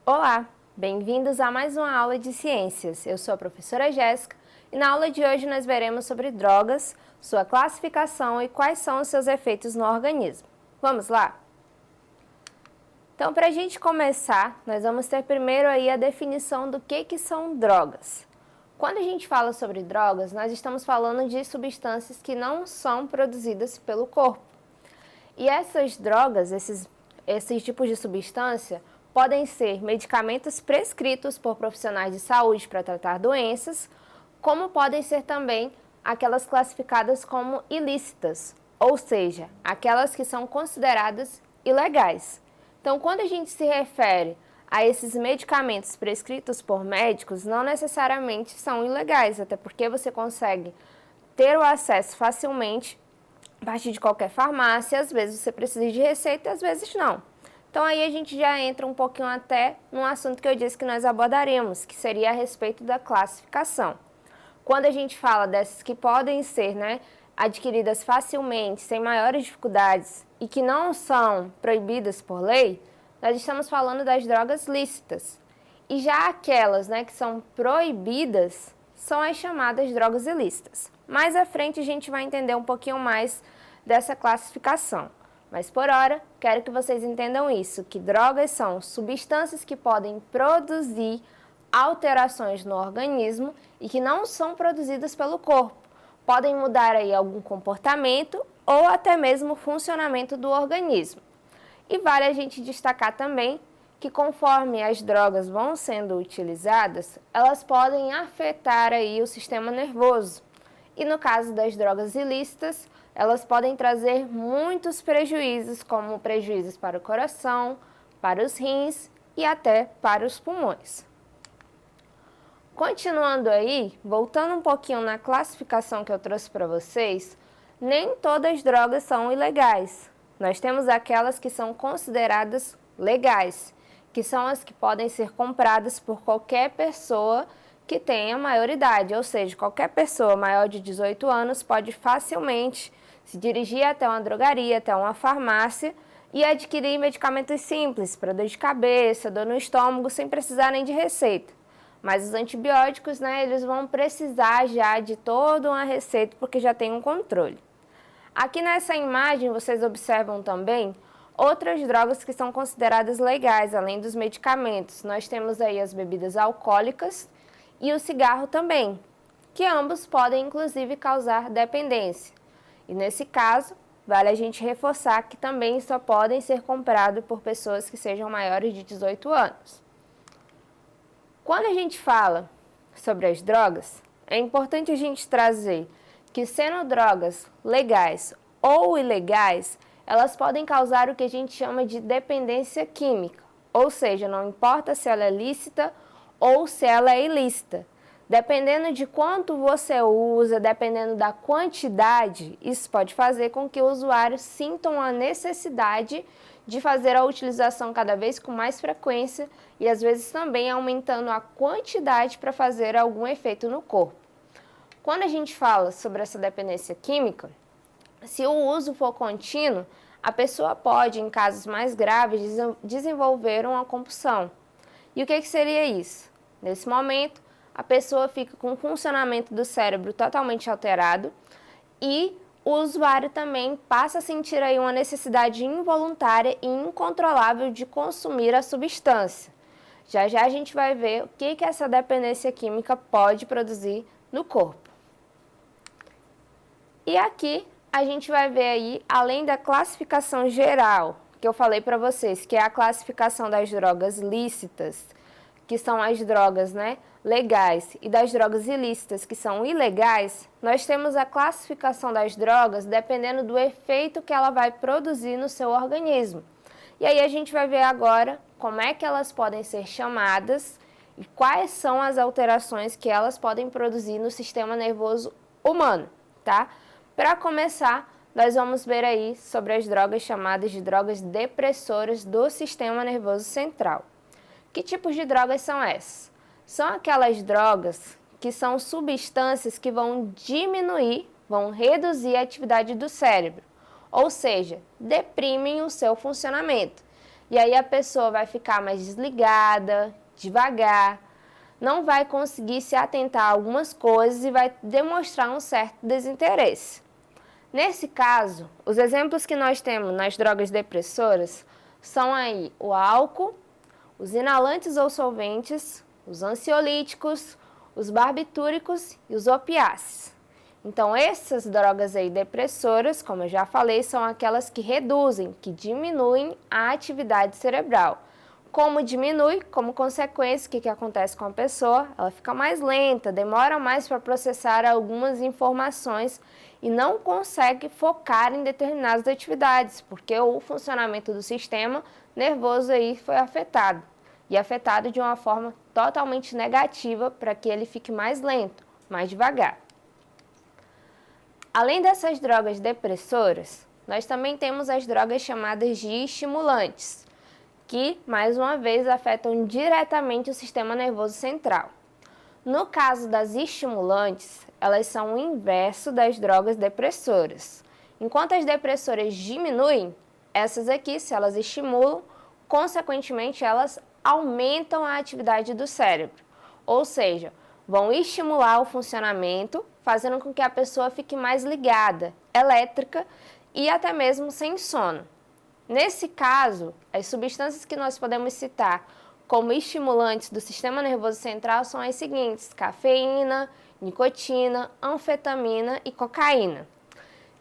Olá, bem-vindos a mais uma aula de ciências. Eu sou a professora Jéssica e na aula de hoje nós veremos sobre drogas, sua classificação e quais são os seus efeitos no organismo. Vamos lá? Então, para a gente começar, nós vamos ter primeiro aí a definição do que são drogas. Quando a gente fala sobre drogas, nós estamos falando de substâncias que não são produzidas pelo corpo. E essas drogas, esses tipos de substância, podem ser medicamentos prescritos por profissionais de saúde para tratar doenças, como podem ser também aquelas classificadas como ilícitas, ou seja, aquelas que são consideradas ilegais. Então, quando a gente se refere a esses medicamentos prescritos por médicos, não necessariamente são ilegais, até porque você consegue ter o acesso facilmente a partir de qualquer farmácia, às vezes você precisa de receita, às vezes não. Então aí a gente já entra um pouquinho até num assunto que eu disse que nós abordaremos, que seria a respeito da classificação. Quando a gente fala dessas que podem ser adquiridas facilmente, sem maiores dificuldades e que não são proibidas por lei, nós estamos falando das drogas lícitas. E já aquelas que são proibidas são as chamadas drogas ilícitas. Mais à frente a gente vai entender um pouquinho mais dessa classificação. Mas por hora, quero que vocês entendam isso, que drogas são substâncias que podem produzir alterações no organismo e que não são produzidas pelo corpo. Podem mudar aí algum comportamento ou até mesmo o funcionamento do organismo. E vale a gente destacar também que conforme as drogas vão sendo utilizadas, elas podem afetar aí o sistema nervoso. E no caso das drogas ilícitas, elas podem trazer muitos prejuízos, como prejuízos para o coração, para os rins e até para os pulmões. Continuando aí, voltando um pouquinho na classificação que eu trouxe para vocês, nem todas as drogas são ilegais. Nós temos aquelas que são consideradas legais, que são as que podem ser compradas por qualquer pessoa que tenha maioridade, ou seja, qualquer pessoa maior de 18 anos pode facilmente se dirigir até uma drogaria, até uma farmácia e adquirir medicamentos simples para dor de cabeça, dor no estômago, sem precisar nem de receita. Mas os antibióticos, eles vão precisar já de toda uma receita porque já tem um controle. Aqui nessa imagem vocês observam também outras drogas que são consideradas legais, além dos medicamentos. Nós temos aí as bebidas alcoólicas e o cigarro também, que ambos podem inclusive causar dependência. E nesse caso, vale a gente reforçar que também só podem ser comprados por pessoas que sejam maiores de 18 anos. Quando a gente fala sobre as drogas, é importante a gente trazer que sendo drogas legais ou ilegais, elas podem causar o que a gente chama de dependência química, ou seja, não importa se ela é lícita ou se ela é ilícita. Dependendo de quanto você usa, dependendo da quantidade, isso pode fazer com que o usuário sinta a necessidade de fazer a utilização cada vez com mais frequência e às vezes também aumentando a quantidade para fazer algum efeito no corpo. Quando a gente fala sobre essa dependência química, se o uso for contínuo, a pessoa pode, em casos mais graves, desenvolver uma compulsão. E o que seria isso? Nesse momento, a pessoa fica com o funcionamento do cérebro totalmente alterado e o usuário também passa a sentir aí uma necessidade involuntária e incontrolável de consumir a substância. Já já a gente vai ver o que essa dependência química pode produzir no corpo. E aqui a gente vai ver aí, além da classificação geral, que eu falei para vocês, que é a classificação das drogas lícitas, que são as drogas legais, e das drogas ilícitas, que são ilegais, nós temos a classificação das drogas dependendo do efeito que ela vai produzir no seu organismo. E aí a gente vai ver agora como é que elas podem ser chamadas e quais são as alterações que elas podem produzir no sistema nervoso humano, tá? Para começar, nós vamos ver aí sobre as drogas chamadas de drogas depressoras do sistema nervoso central. Que tipos de drogas são essas? São aquelas drogas que são substâncias que vão diminuir, vão reduzir a atividade do cérebro, ou seja, deprimem o seu funcionamento. E aí a pessoa vai ficar mais desligada, devagar, não vai conseguir se atentar a algumas coisas e vai demonstrar um certo desinteresse. Nesse caso, os exemplos que nós temos nas drogas depressoras são aí o álcool, os inalantes ou solventes, os ansiolíticos, os barbitúricos e os opiáceos. Então, essas drogas aí depressoras, como eu já falei, são aquelas que reduzem, que diminuem a atividade cerebral. Como diminui, como consequência, o que acontece com a pessoa? Ela fica mais lenta, demora mais para processar algumas informações e não consegue focar em determinadas atividades, porque o funcionamento do sistema nervoso aí foi afetado. E afetado de uma forma totalmente negativa para que ele fique mais lento, mais devagar. Além dessas drogas depressoras, nós também temos as drogas chamadas de estimulantes, que, mais uma vez, afetam diretamente o sistema nervoso central. No caso das estimulantes, elas são o inverso das drogas depressoras. Enquanto as depressoras diminuem, essas aqui, se elas estimulam, consequentemente, elas aumentam a atividade do cérebro, ou seja, vão estimular o funcionamento, fazendo com que a pessoa fique mais ligada, elétrica e até mesmo sem sono. Nesse caso, as substâncias que nós podemos citar como estimulantes do sistema nervoso central são as seguintes: cafeína, nicotina, anfetamina e cocaína.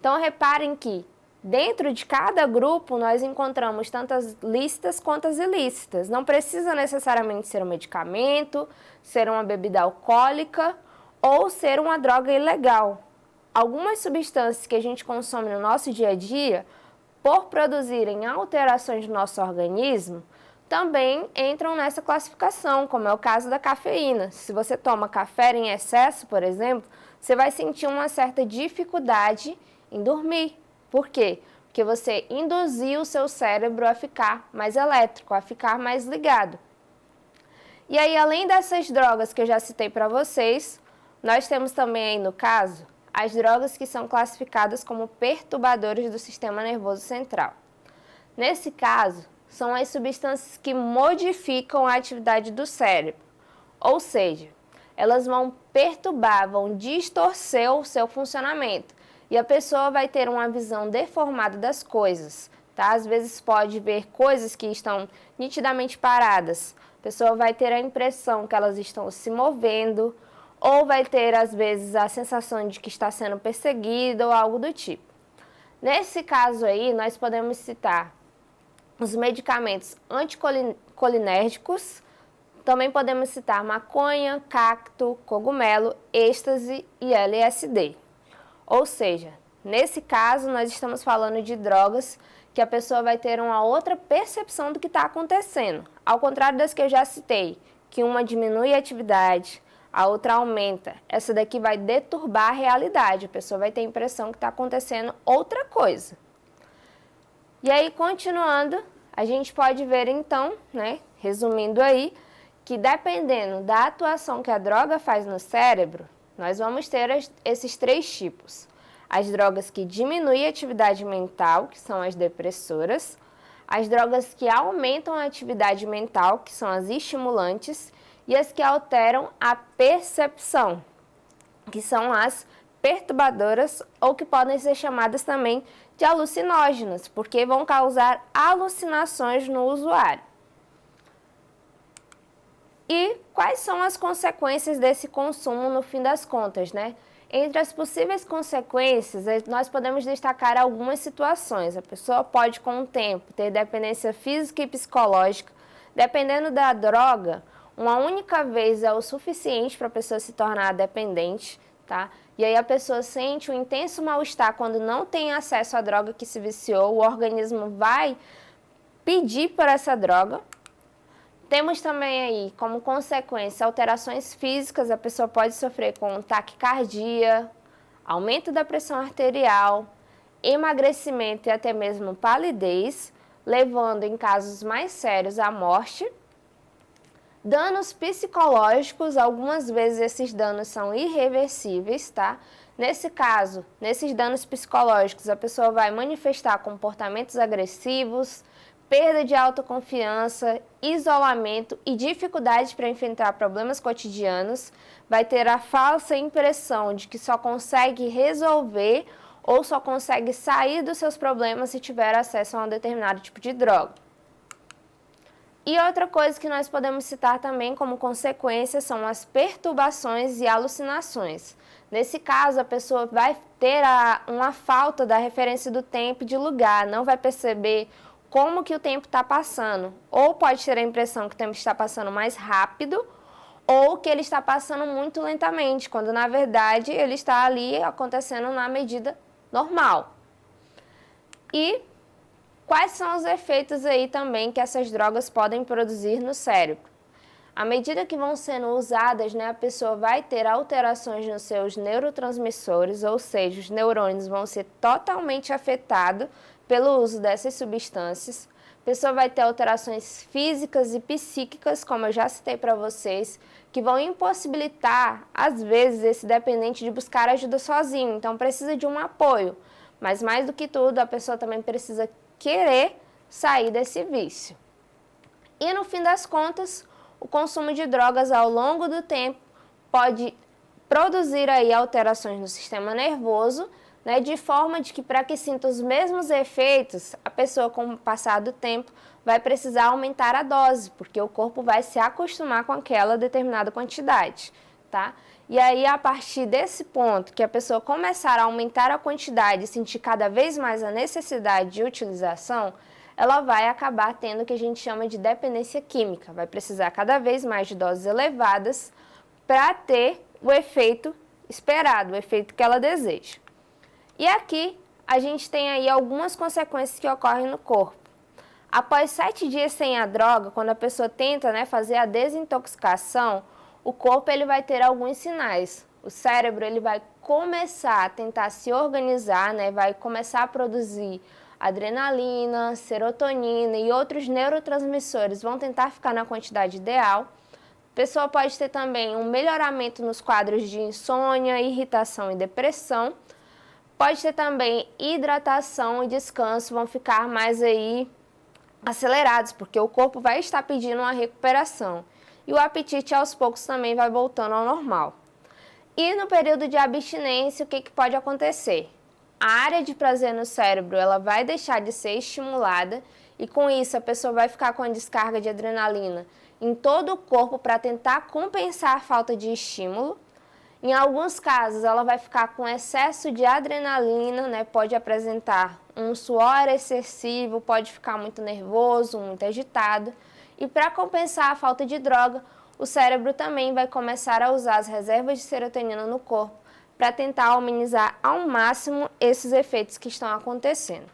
Então, reparem que dentro de cada grupo nós encontramos tantas lícitas quanto as ilícitas. Não precisa necessariamente ser um medicamento, ser uma bebida alcoólica ou ser uma droga ilegal. Algumas substâncias que a gente consome no nosso dia a dia, por produzirem alterações no nosso organismo, também entram nessa classificação, como é o caso da cafeína. Se você toma café em excesso, por exemplo, você vai sentir uma certa dificuldade em dormir. Por quê? Porque você induziu o seu cérebro a ficar mais elétrico, a ficar mais ligado. E aí, além dessas drogas que eu já citei para vocês, nós temos também aí, no caso, as drogas que são classificadas como perturbadores do sistema nervoso central. Nesse caso, são as substâncias que modificam a atividade do cérebro, ou seja, elas vão perturbar, vão distorcer o seu funcionamento e a pessoa vai ter uma visão deformada das coisas, tá? Às vezes pode ver coisas que estão nitidamente paradas, a pessoa vai ter a impressão que elas estão se movendo, ou vai ter, às vezes, a sensação de que está sendo perseguida ou algo do tipo. Nesse caso aí, nós podemos citar os medicamentos anticolinérgicos, também podemos citar maconha, cacto, cogumelo, êxtase e LSD. Ou seja, nesse caso, nós estamos falando de drogas que a pessoa vai ter uma outra percepção do que está acontecendo. Ao contrário das que eu já citei, que uma diminui a atividade, a outra aumenta. Essa daqui vai deturbar a realidade, a pessoa vai ter a impressão que está acontecendo outra coisa. E aí, continuando, a gente pode ver então, resumindo aí, que dependendo da atuação que a droga faz no cérebro, nós vamos ter esses três tipos. As drogas que diminuem a atividade mental, que são as depressoras, as drogas que aumentam a atividade mental, que são as estimulantes, e as que alteram a percepção, que são as perturbadoras ou que podem ser chamadas também de alucinógenas, porque vão causar alucinações no usuário. E quais são as consequências desse consumo no fim das contas, Entre as possíveis consequências, nós podemos destacar algumas situações. A pessoa pode, com o tempo, ter dependência física e psicológica. Dependendo da droga, uma única vez é o suficiente para a pessoa se tornar dependente, tá? E aí a pessoa sente um intenso mal-estar quando não tem acesso à droga que se viciou, o organismo vai pedir por essa droga. Temos também aí, como consequência, alterações físicas, a pessoa pode sofrer com taquicardia, aumento da pressão arterial, emagrecimento e até mesmo palidez, levando em casos mais sérios à morte. Danos psicológicos, algumas vezes esses danos são irreversíveis, tá? Nesse caso, nesses danos psicológicos, a pessoa vai manifestar comportamentos agressivos, perda de autoconfiança, isolamento e dificuldade para enfrentar problemas cotidianos, vai ter a falsa impressão de que só consegue resolver ou só consegue sair dos seus problemas se tiver acesso a um determinado tipo de droga. E outra coisa que nós podemos citar também como consequência são as perturbações e alucinações. Nesse caso, a pessoa vai ter uma falta da referência do tempo e de lugar, não vai perceber como que o tempo está passando. Ou pode ter a impressão que o tempo está passando mais rápido, ou que ele está passando muito lentamente, quando na verdade ele está ali acontecendo na medida normal. E quais são os efeitos aí também que essas drogas podem produzir no cérebro? À medida que vão sendo usadas, a pessoa vai ter alterações nos seus neurotransmissores, ou seja, os neurônios vão ser totalmente afetados pelo uso dessas substâncias. A pessoa vai ter alterações físicas e psíquicas, como eu já citei para vocês, que vão impossibilitar, às vezes, esse dependente de buscar ajuda sozinho. Então, precisa de um apoio. Mas, mais do que tudo, a pessoa também precisa querer sair desse vício. E, no fim das contas, o consumo de drogas ao longo do tempo pode produzir aí alterações no sistema nervoso, de forma de que para que sinta os mesmos efeitos, a pessoa com o passar do tempo vai precisar aumentar a dose, porque o corpo vai se acostumar com aquela determinada quantidade, tá? E aí, a partir desse ponto, que a pessoa começar a aumentar a quantidade e sentir cada vez mais a necessidade de utilização, ela vai acabar tendo o que a gente chama de dependência química. Vai precisar cada vez mais de doses elevadas para ter o efeito esperado, o efeito que ela deseja. E aqui a gente tem aí algumas consequências que ocorrem no corpo. Após 7 dias sem a droga, quando a pessoa tenta fazer a desintoxicação, o corpo ele vai ter alguns sinais. O cérebro ele vai começar a tentar se organizar, vai começar a produzir adrenalina, serotonina e outros neurotransmissores vão tentar ficar na quantidade ideal. A pessoa pode ter também um melhoramento nos quadros de insônia, irritação e depressão. Pode ter também hidratação e descanso, vão ficar mais aí acelerados, porque o corpo vai estar pedindo uma recuperação. E o apetite aos poucos também vai voltando ao normal. E no período de abstinência, o que pode acontecer? A área de prazer no cérebro ela vai deixar de ser estimulada e com isso a pessoa vai ficar com a descarga de adrenalina em todo o corpo para tentar compensar a falta de estímulo. Em alguns casos, ela vai ficar com excesso de adrenalina, pode apresentar um suor excessivo, pode ficar muito nervoso, muito agitado. E para compensar a falta de droga, o cérebro também vai começar a usar as reservas de serotonina no corpo para tentar amenizar ao máximo esses efeitos que estão acontecendo.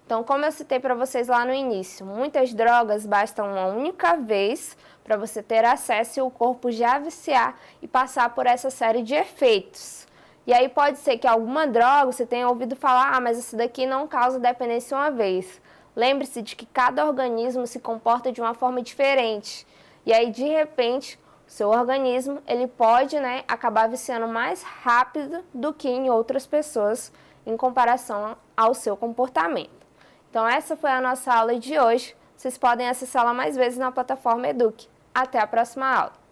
Então, como eu citei para vocês lá no início, muitas drogas bastam uma única vez para você ter acesso e o corpo já viciar e passar por essa série de efeitos. E aí pode ser que alguma droga você tenha ouvido falar, mas essa daqui não causa dependência uma vez. Lembre-se de que cada organismo se comporta de uma forma diferente. E aí, de repente, o seu organismo ele pode acabar viciando mais rápido do que em outras pessoas em comparação ao seu comportamento. Então, essa foi a nossa aula de hoje. Vocês podem acessá-la mais vezes na plataforma Eduque. Até a próxima aula!